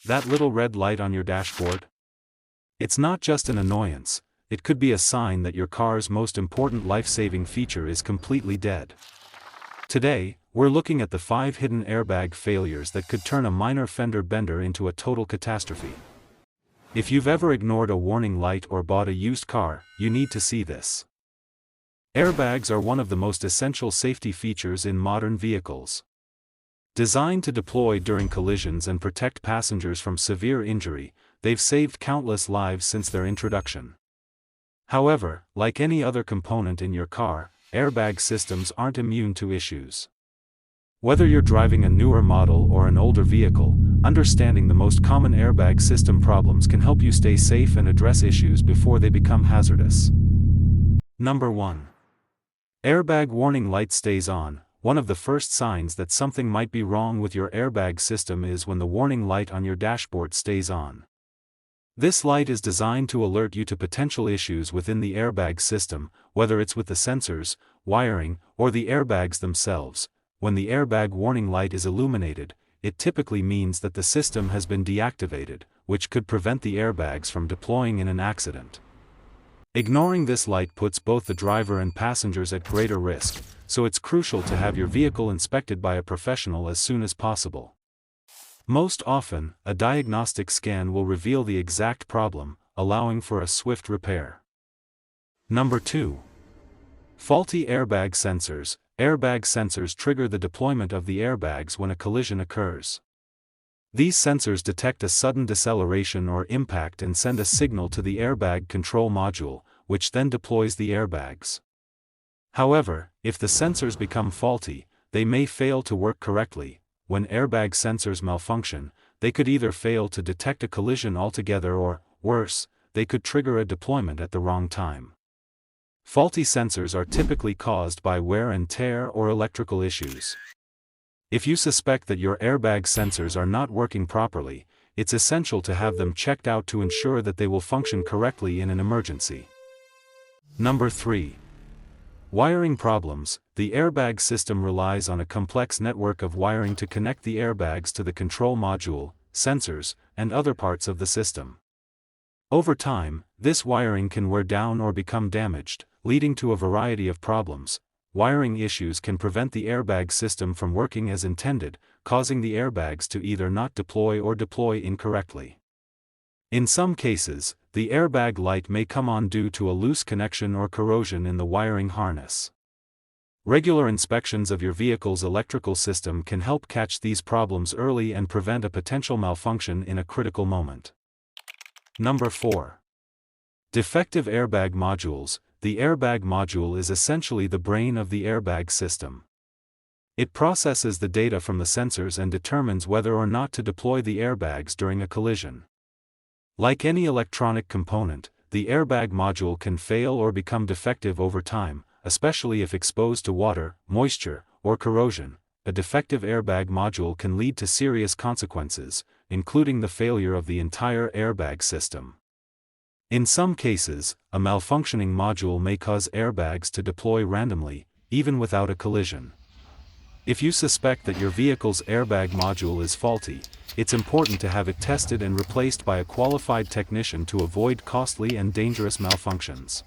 That little red light on your dashboard? It's not just an annoyance, it could be a sign that your car's most important life-saving feature is completely dead. Today, we're looking at the 5 hidden airbag failures that could turn a minor fender bender into a total catastrophe. If you've ever ignored a warning light or bought a used car, you need to see this. Airbags are one of the most essential safety features in modern vehicles. Designed to deploy during collisions and protect passengers from severe injury, they've saved countless lives since their introduction. However, like any other component in your car, airbag systems aren't immune to issues. Whether you're driving a newer model or an older vehicle, understanding the most common airbag system problems can help you stay safe and address issues before they become hazardous. Number 1. Airbag warning light stays on. One of the first signs that something might be wrong with your airbag system is when the warning light on your dashboard stays on. This light is designed to alert you to potential issues within the airbag system, whether it's with the sensors, wiring, or the airbags themselves. When the airbag warning light is illuminated, it typically means that the system has been deactivated, which could prevent the airbags from deploying in an accident. Ignoring this light puts both the driver and passengers at greater risk, so it's crucial to have your vehicle inspected by a professional as soon as possible. Most often, a diagnostic scan will reveal the exact problem, allowing for a swift repair. Number 2. Faulty airbag sensors. Airbag sensors trigger the deployment of the airbags when a collision occurs. These sensors detect a sudden deceleration or impact and send a signal to the airbag control module, which then deploys the airbags. However, if the sensors become faulty, they may fail to work correctly. When airbag sensors malfunction, they could either fail to detect a collision altogether or, worse, they could trigger a deployment at the wrong time. Faulty sensors are typically caused by wear and tear or electrical issues. If you suspect that your airbag sensors are not working properly, it's essential to have them checked out to ensure that they will function correctly in an emergency. Number 3. Wiring problems. The airbag system relies on a complex network of wiring to connect the airbags to the control module, sensors, and other parts of the system. Over time, this wiring can wear down or become damaged, leading to a variety of problems. Wiring issues can prevent the airbag system from working as intended, causing the airbags to either not deploy or deploy incorrectly. In some cases, the airbag light may come on due to a loose connection or corrosion in the wiring harness. Regular inspections of your vehicle's electrical system can help catch these problems early and prevent a potential malfunction in a critical moment. Number 4. Defective airbag modules. The airbag module is essentially the brain of the airbag system. It processes the data from the sensors and determines whether or not to deploy the airbags during a collision. Like any electronic component, the airbag module can fail or become defective over time, especially if exposed to water, moisture, or corrosion. A defective airbag module can lead to serious consequences, including the failure of the entire airbag system. In some cases, a malfunctioning module may cause airbags to deploy randomly, even without a collision. If you suspect that your vehicle's airbag module is faulty, it's important to have it tested and replaced by a qualified technician to avoid costly and dangerous malfunctions.